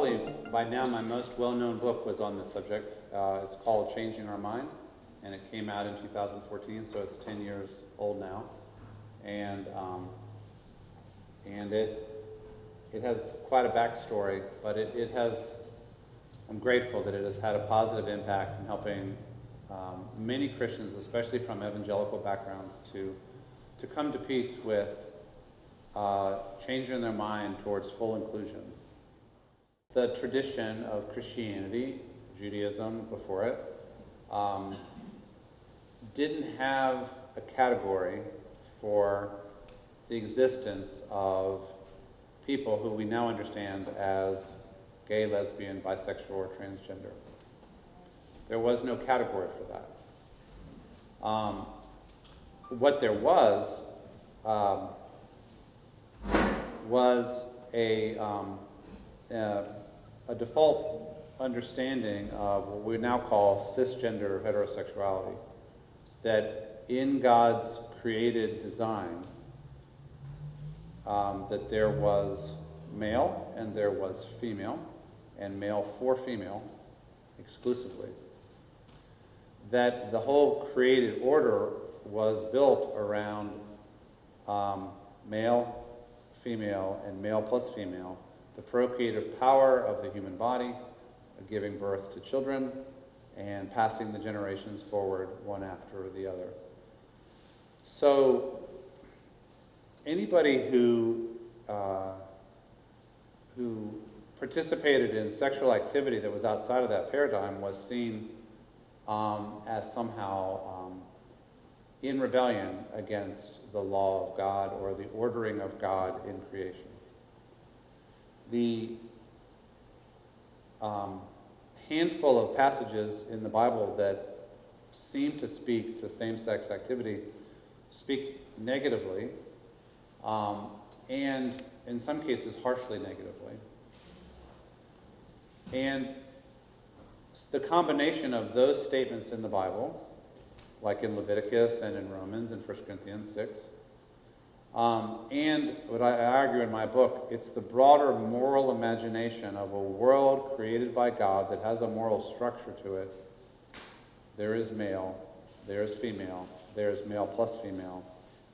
probably by now my most well-known book was on this subject. It's called Changing Our Mind, and it came out in 2014, so it's 10 years old now. And it has quite a backstory, but I'm grateful that it has had a positive impact in helping many Christians, especially from evangelical backgrounds, to come to peace with changing their mind towards full inclusion. The tradition of Christianity, Judaism before it, didn't have a category for the existence of people who we now understand as gay, lesbian, bisexual, or transgender. There was no category for that. What there was a default understanding of what we now call cisgender heterosexuality, that in God's created design, that there was male and there was female, and male for female exclusively. That the whole created order was built around male, female, and male plus female, the procreative power of the human body, giving birth to children, and passing the generations forward one after the other. So anybody who participated in sexual activity that was outside of that paradigm was seen as somehow in rebellion against the law of God or the ordering of God in creation. The handful of passages in the Bible that seem to speak to same-sex activity speak negatively, and in some cases harshly negatively. And the combination of those statements in the Bible, like in Leviticus and in Romans and 1 Corinthians 6, and what I argue in my book, it's the broader moral imagination of a world created by God that has a moral structure to it. There is male, there is female, there is male plus female,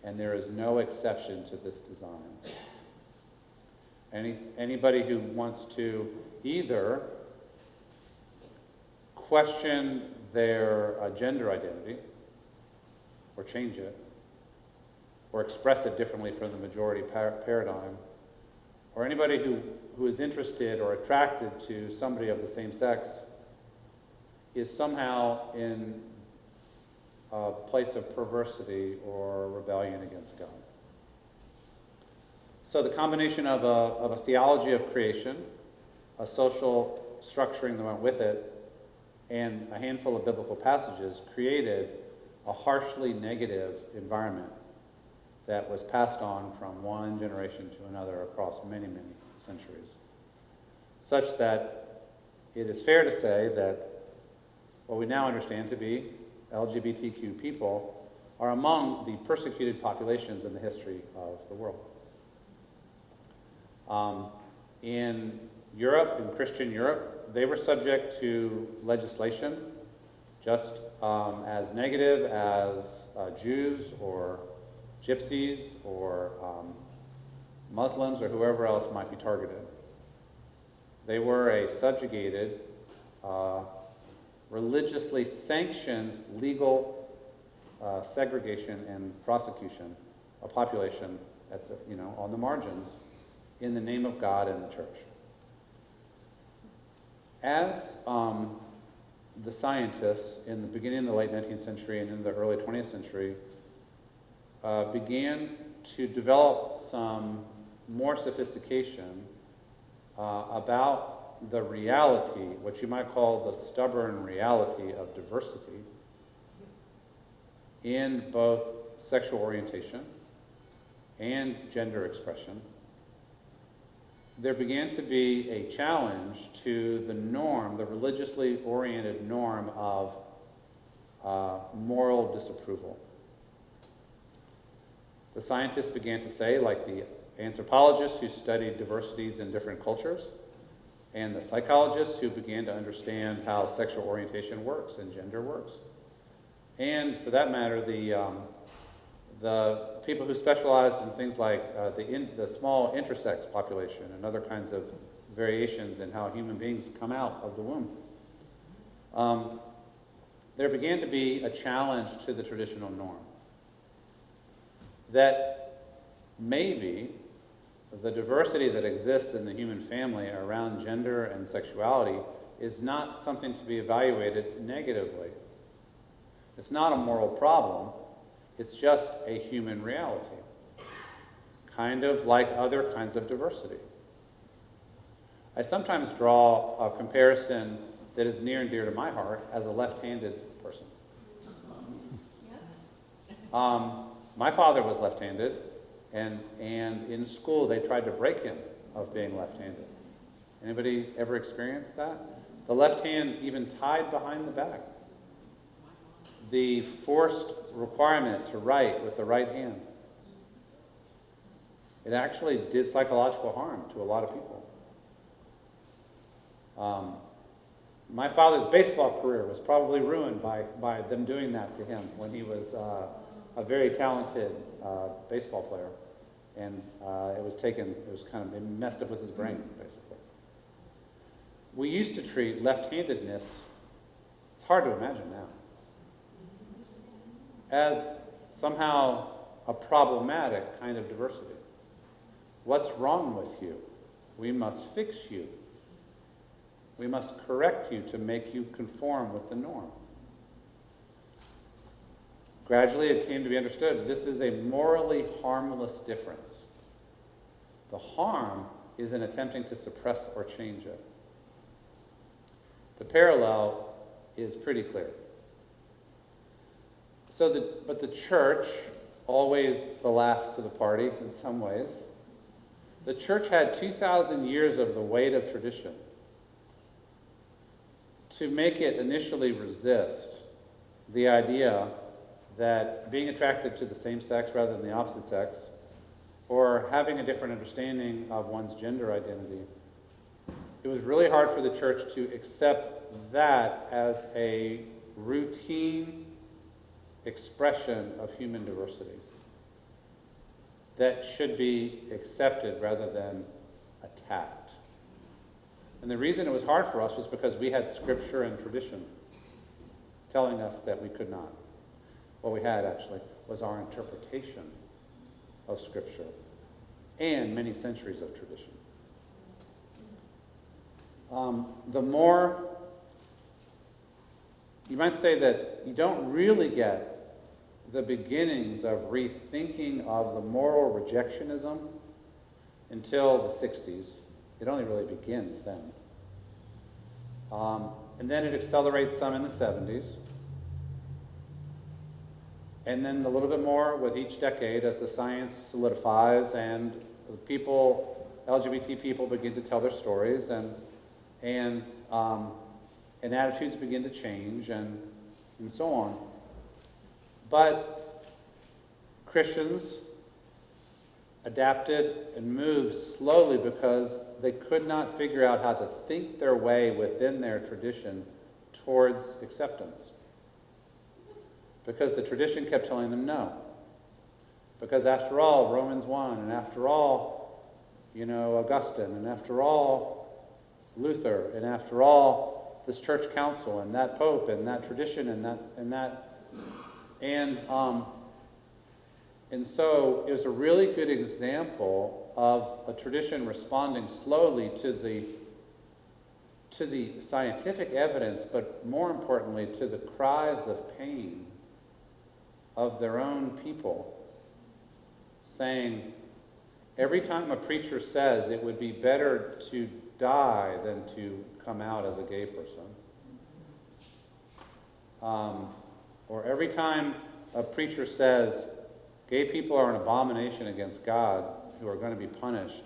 and there is no exception to this design. Anybody who wants to either question their gender identity, or change it, or express it differently from the majority paradigm, or anybody who is interested or attracted to somebody of the same sex is somehow in a place of perversity or rebellion against God. So the combination of a theology of creation, a social structuring that went with it, and a handful of biblical passages created a harshly negative environment that was passed on from one generation to another across many, many centuries. Such that it is fair to say that what we now understand to be LGBTQ people are among the persecuted populations in the history of the world. In Europe, in Christian Europe, they were subject to legislation just as negative as Jews or Gypsies or Muslims or whoever else might be targeted. They were a subjugated, religiously sanctioned legal segregation and prosecution of population at the, on the margins in the name of God and the church. As the scientists in the beginning of the late 19th century and in the early 20th century began to develop some more sophistication about the reality, what you might call the stubborn reality of diversity in both sexual orientation and gender expression, there began to be a challenge to the norm, the religiously oriented norm of moral disapproval. The scientists began to say, like the anthropologists who studied diversities in different cultures, and the psychologists who began to understand how sexual orientation works and gender works. And for that matter, the people who specialized in things like the small intersex population and other kinds of variations in how human beings come out of the womb. There began to be a challenge to the traditional norm that maybe the diversity that exists in the human family around gender and sexuality is not something to be evaluated negatively. It's not a moral problem, it's just a human reality, kind of like other kinds of diversity. I sometimes draw a comparison that is near and dear to my heart as a left-handed person. My father was left-handed, and in school they tried to break him of being left-handed. Anybody ever experienced that? The left hand even tied behind the back. The forced requirement to write with the right hand. It actually did psychological harm to a lot of people. My father's baseball career was probably ruined by them doing that to him when he was a very talented baseball player. And it messed up with his brain, basically. We used to treat left-handedness, it's hard to imagine now, as somehow a problematic kind of diversity. What's wrong with you? We must fix you. We must correct you to make you conform with the norm. Gradually, it came to be understood this is a morally harmless difference. The harm is in attempting to suppress or change it. The parallel is pretty clear. But the church, always the last to the party in some ways, the church had 2,000 years of the weight of tradition to make it initially resist the idea that being attracted to the same sex rather than the opposite sex, or having a different understanding of one's gender identity, it was really hard for the church to accept that as a routine expression of human diversity that should be accepted rather than attacked. And the reason it was hard for us was because we had scripture and tradition telling us that we could not. What we had, actually, was our interpretation of scripture and many centuries of tradition. The more, you might say that you don't really get the beginnings of rethinking of the moral rejectionism until the 60s. It only really begins then. And then it accelerates some in the 70s. And then a little bit more with each decade as the science solidifies and the people, LGBT people begin to tell their stories and attitudes begin to change and so on. But Christians adapted and moved slowly because they could not figure out how to think their way within their tradition towards acceptance. Because the tradition kept telling them no. Because after all, Romans 1, and after all, Augustine, and after all, Luther, and after all, this church council, and that pope, and that tradition, and so it was a really good example of a tradition responding slowly to the scientific evidence, but more importantly, to the cries of pain of their own people, saying, every time a preacher says it would be better to die than to come out as a gay person, or every time a preacher says gay people are an abomination against God who are going to be punished,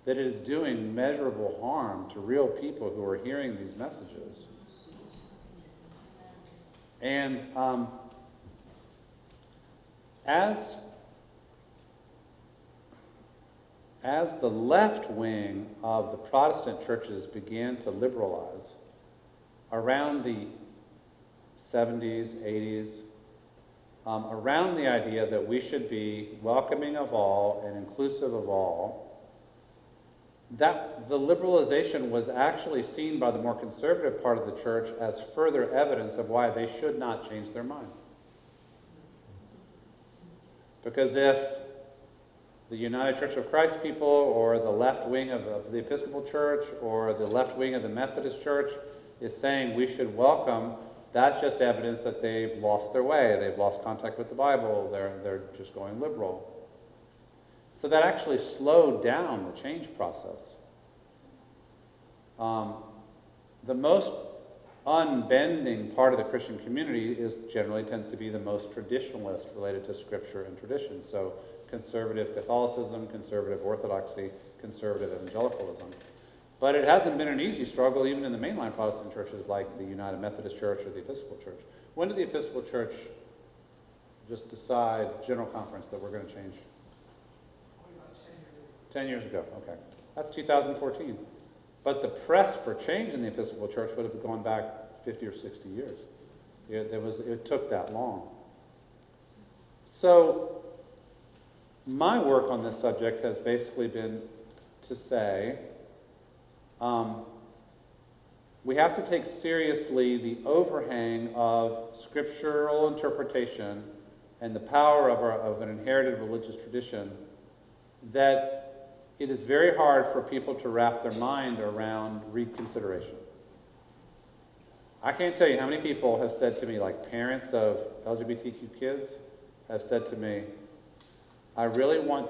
that it is doing measurable harm to real people who are hearing these messages. And as the left wing of the Protestant churches began to liberalize around the 70s, 80s, around the idea that we should be welcoming of all and inclusive of all, that the liberalization was actually seen by the more conservative part of the church as further evidence of why they should not change their mind. Because if the United Church of Christ people or the left wing of the Episcopal Church or the left wing of the Methodist Church is saying we should welcome, that's just evidence that they've lost their way. They've lost contact with the Bible. They're just going liberal. So that actually slowed down the change process. The most unbending part of the Christian community generally tends to be the most traditionalist related to Scripture and tradition. So conservative Catholicism, conservative Orthodoxy, conservative evangelicalism. But it hasn't been an easy struggle even in the mainline Protestant churches like the United Methodist Church or the Episcopal Church. When did the Episcopal Church just decide, General Conference, that we're going to change? 10 years ago, okay. That's 2014. But the press for change in the Episcopal Church would have gone back 50 or 60 years. It took that long. So my work on this subject has basically been to say, we have to take seriously the overhang of scriptural interpretation and the power of an inherited religious tradition, that it is very hard for people to wrap their mind around reconsideration. I can't tell you how many people have said to me, like parents of LGBTQ kids have said to me, I really want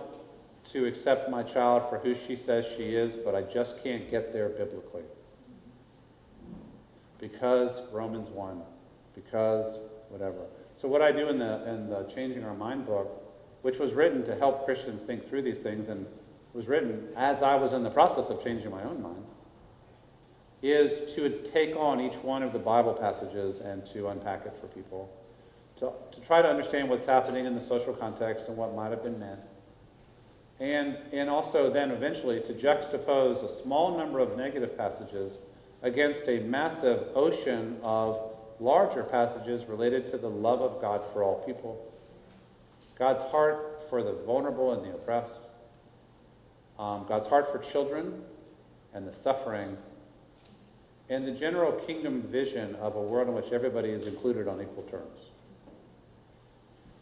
to accept my child for who she says she is, but I just can't get there biblically. Because Romans 1, because whatever. So what I do in the Changing Our Mind book, which was written to help Christians think through these things, and was written as I was in the process of changing my own mind, is to take on each one of the Bible passages and to unpack it for people, to try to understand what's happening in the social context and what might have been meant, and also then eventually to juxtapose a small number of negative passages against a massive ocean of larger passages related to the love of God for all people, God's heart for the vulnerable and the oppressed, God's heart for children and the suffering, and the general kingdom vision of a world in which everybody is included on equal terms.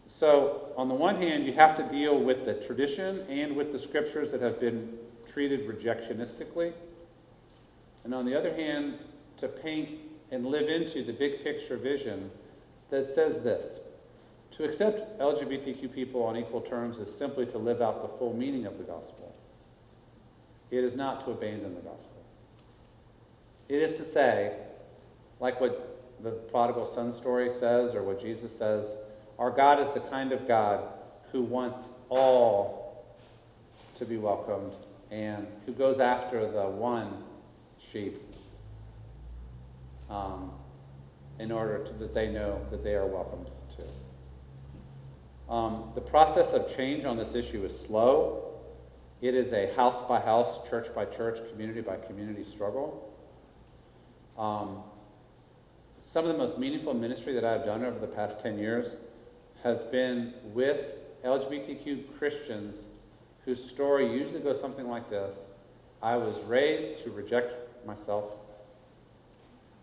So, on the one hand, you have to deal with the tradition and with the scriptures that have been treated rejectionistically. And on the other hand, to paint and live into the big picture vision that says this: to accept LGBTQ people on equal terms is simply to live out the full meaning of the gospel. It is not to abandon the gospel. It is to say, like what the prodigal son story says, or what Jesus says, our God is the kind of God who wants all to be welcomed and who goes after the one sheep in order that they know that they are welcomed too. The process of change on this issue is slow. It is a house-by-house, church-by-church, community-by-community struggle. Some of the most meaningful ministry that I've done over the past 10 years has been with LGBTQ Christians whose story usually goes something like this: I was raised to reject myself.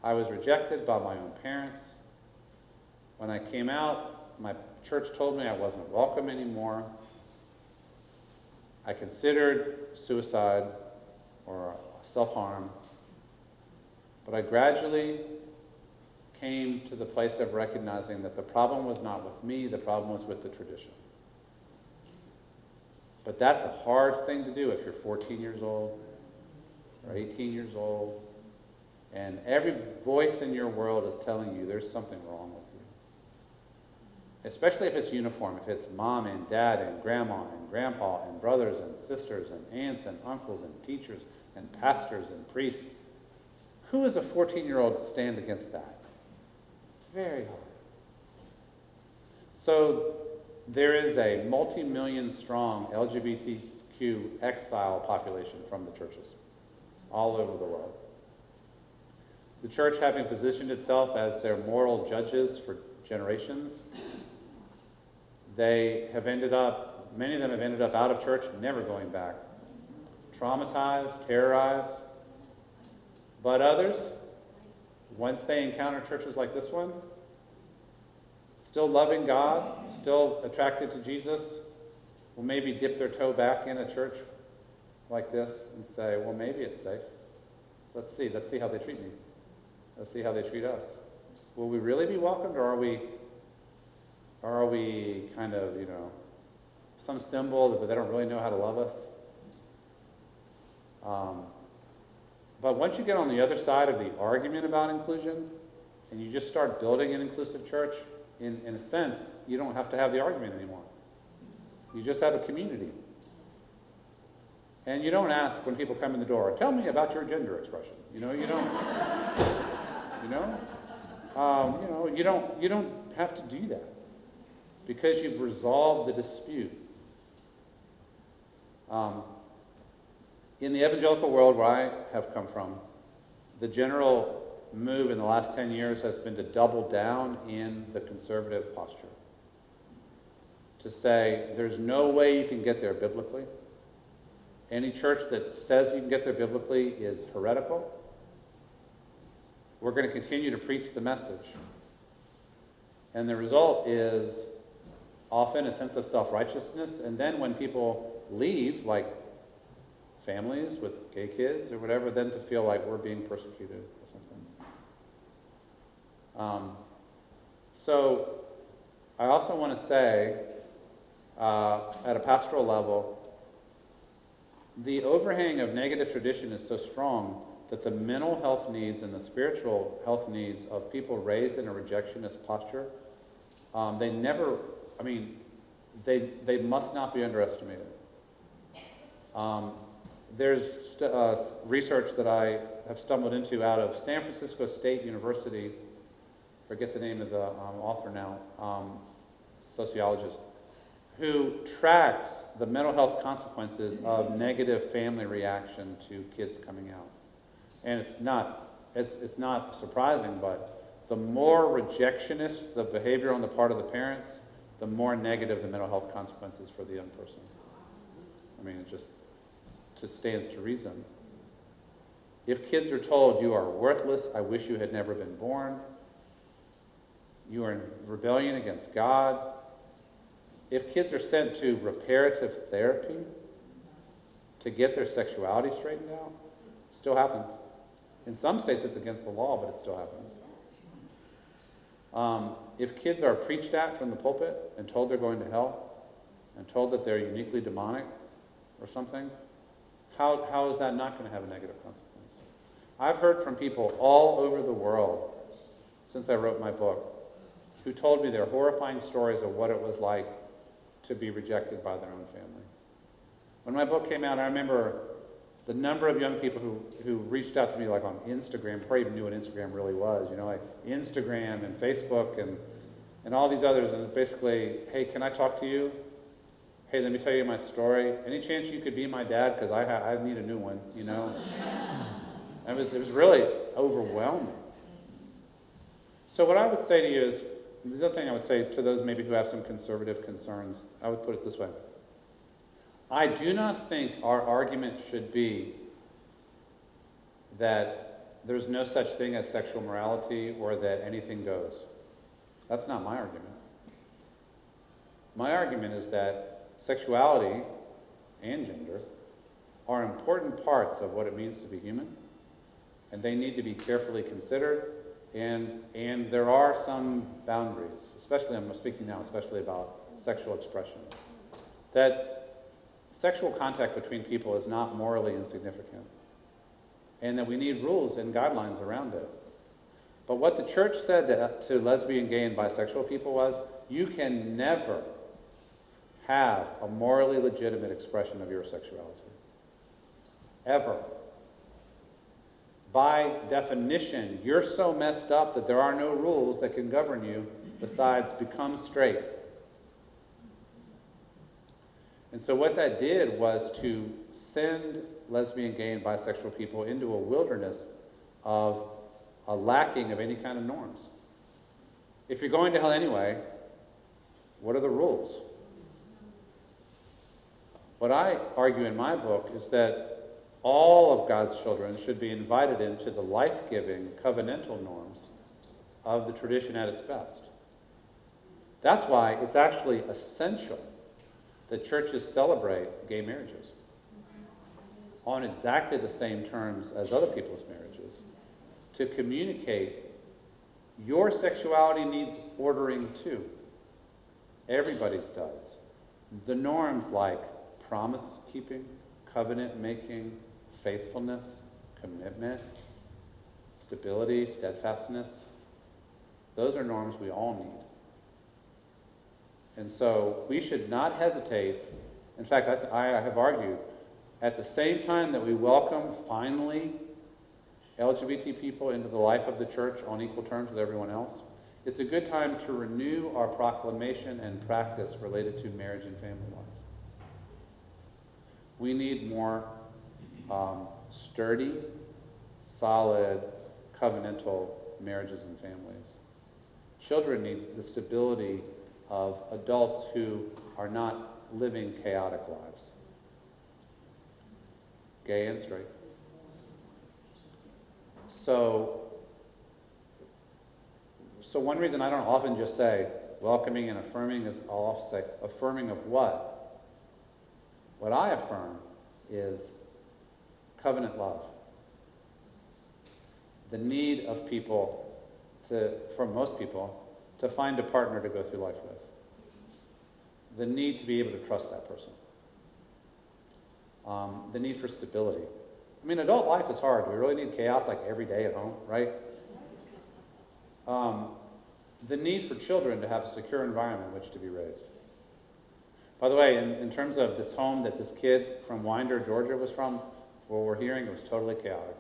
I was rejected by my own parents. When I came out, my church told me I wasn't welcome anymore. I considered suicide or self-harm, but I gradually came to the place of recognizing that the problem was not with me, the problem was with the tradition. But that's a hard thing to do if you're 14 years old or 18 years old, and every voice in your world is telling you there's something wrong with you. Especially if it's uniform, if it's mom and dad and grandma and grandpa and brothers and sisters and aunts and uncles and teachers and pastors and priests. Who is a 14-year-old to stand against that? Very hard. So there is a multi-million strong LGBTQ LGBTQ exile population from the churches all over the world. The church, having positioned itself as their moral judges for generations, many of them have ended up out of church, never going back. Traumatized, terrorized. But others, once they encounter churches like this one, still loving God, still attracted to Jesus, will maybe dip their toe back in a church like this and say, well, maybe it's safe. Let's see how they treat me. Let's see how they treat us. Will we really be welcomed, or are we kind of, some symbol that they don't really know how to love us? But once you get on the other side of the argument about inclusion, and you just start building an inclusive church, in a sense, you don't have to have the argument anymore. You just have a community. And you don't ask when people come in the door, tell me about your gender expression. You don't. You don't have to do that because you've resolved the dispute. In the evangelical world where I have come from, the general move in the last 10 years has been to double down in the conservative posture. To say, there's no way you can get there biblically. Any church that says you can get there biblically is heretical. We're going to continue to preach the message. And the result is often a sense of self-righteousness, and then when people leave, like families with gay kids or whatever, then to feel like we're being persecuted or something. So I also want to say, at a pastoral level, the overhang of negative tradition is so strong that the mental health needs and the spiritual health needs of people raised in a rejectionist posture, they must not be underestimated. There's research that I have stumbled into out of San Francisco State University, forget the name of the author now, sociologist, who tracks the mental health consequences of negative family reaction to kids coming out. And it's not surprising, but the more rejectionist the behavior on the part of the parents, the more negative the mental health consequences for the young person. I mean, it just stands to reason. If kids are told you are worthless, I wish you had never been born, you are in rebellion against God, if kids are sent to reparative therapy to get their sexuality straightened out, it still happens. In some states it's against the law, but it still happens. If kids are preached at from the pulpit and told they're going to hell, and told that they're uniquely demonic or something, how is that not going to have a negative consequence? I've heard from people all over the world since I wrote my book who told me their horrifying stories of what it was like to be rejected by their own family. When my book came out, I remember the number of young people who reached out to me like on Instagram, before I even knew what Instagram really was, like Instagram and Facebook and all these others, and basically, hey, can I talk to you? Hey, let me tell you my story. Any chance you could be my dad? Because I need a new one, It was really overwhelming. So what I would say to you is, the other thing I would say to those maybe who have some conservative concerns, I would put it this way. I do not think our argument should be that there's no such thing as sexual morality or that anything goes. That's not my argument. My argument is that sexuality and gender are important parts of what it means to be human, and they need to be carefully considered. And there are some boundaries, especially, I'm speaking now especially about sexual expression, that sexual contact between people is not morally insignificant, and that we need rules and guidelines around it. But what the church said to lesbian, gay, and bisexual people was, you can never have a morally legitimate expression of your sexuality. Ever. By definition, you're so messed up that there are no rules that can govern you besides become straight. And so what that did was to send lesbian, gay, and bisexual people into a wilderness of a lacking of any kind of norms. If you're going to hell anyway, what are the rules? What I argue in my book is that all of God's children should be invited into the life-giving covenantal norms of the tradition at its best. That's why it's actually essential that churches celebrate gay marriages on exactly the same terms as other people's marriages, to communicate your sexuality needs ordering too. Everybody's does. The norms like promise keeping, covenant making, faithfulness, commitment, stability, steadfastness, those are norms we all need. And so we should not hesitate. In fact, I have argued, at the same time that we welcome, finally, LGBT people into the life of the church on equal terms with everyone else, it's a good time to renew our proclamation and practice related to marriage and family life. We need more sturdy, solid, covenantal marriages and families. Children need the stability of adults who are not living chaotic lives. Gay and straight. So one reason I don't often just say welcoming and affirming is I'll often say affirming of what? What I affirm is covenant love. The need of people for most people, to find a partner to go through life with. The need to be able to trust that person. The need for stability. I mean, adult life is hard. Do we really need chaos like every day at home, right? The need for children to have a secure environment in which to be raised. By the way, in terms of this home that this kid from Winder, Georgia was from, what we're hearing, it was totally chaotic.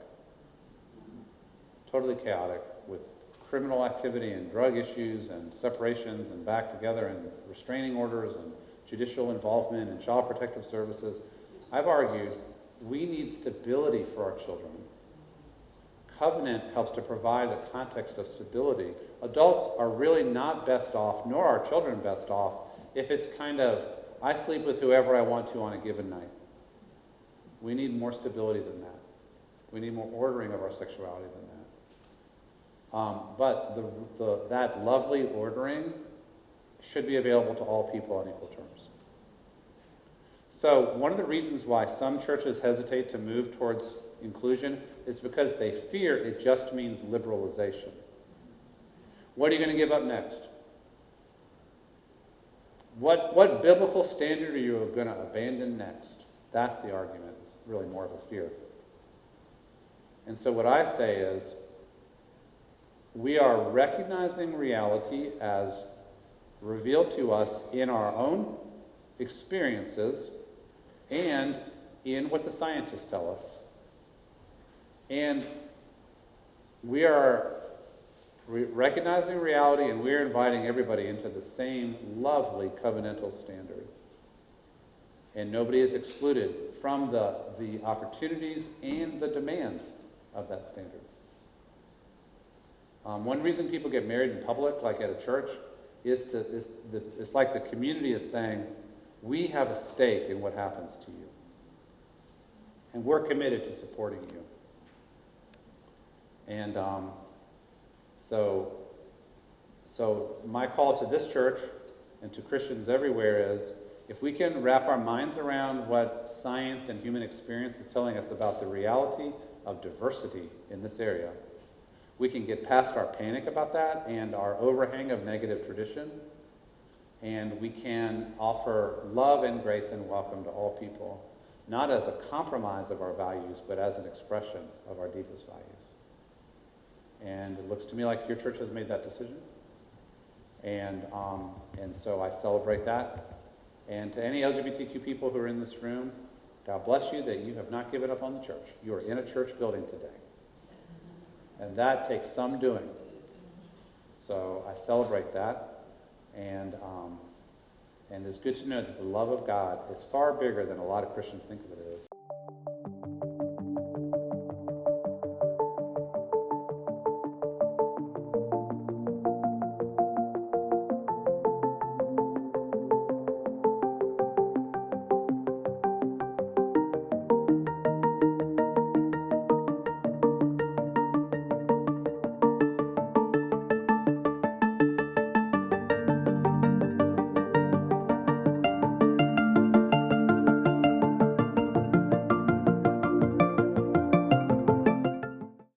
Totally chaotic, with criminal activity and drug issues and separations and back together and restraining orders and judicial involvement and child protective services. I've argued we need stability for our children. Covenant helps to provide a context of stability. Adults are really not best off, nor are children best off, if it's kind of, I sleep with whoever I want to on a given night. We need more stability than that. We need more ordering of our sexuality than that. But that lovely ordering should be available to all people on equal terms. So one of the reasons why some churches hesitate to move towards inclusion is because they fear it just means liberalization. What are you going to give up next? What biblical standard are you going to abandon next? That's the argument. It's really more of a fear. And so what I say is, we are recognizing reality as revealed to us in our own experiences and in what the scientists tell us. And we are recognizing reality, and we're inviting everybody into the same lovely covenantal standard. And nobody is excluded from the opportunities and the demands of that standard. One reason people get married in public, like at a church, it's like the community is saying, we have a stake in what happens to you. And we're committed to supporting you. And so my call to this church and to Christians everywhere is, if we can wrap our minds around what science and human experience is telling us about the reality of diversity in this area, we can get past our panic about that and our overhang of negative tradition, and we can offer love and grace and welcome to all people, not as a compromise of our values, but as an expression of our deepest values. And it looks to me like your church has made that decision. And so I celebrate that. And to any LGBTQ people who are in this room, God bless you that you have not given up on the church. You are in a church building today. And that takes some doing. So I celebrate that. And And it's good to know that the love of God is far bigger than a lot of Christians think of it as.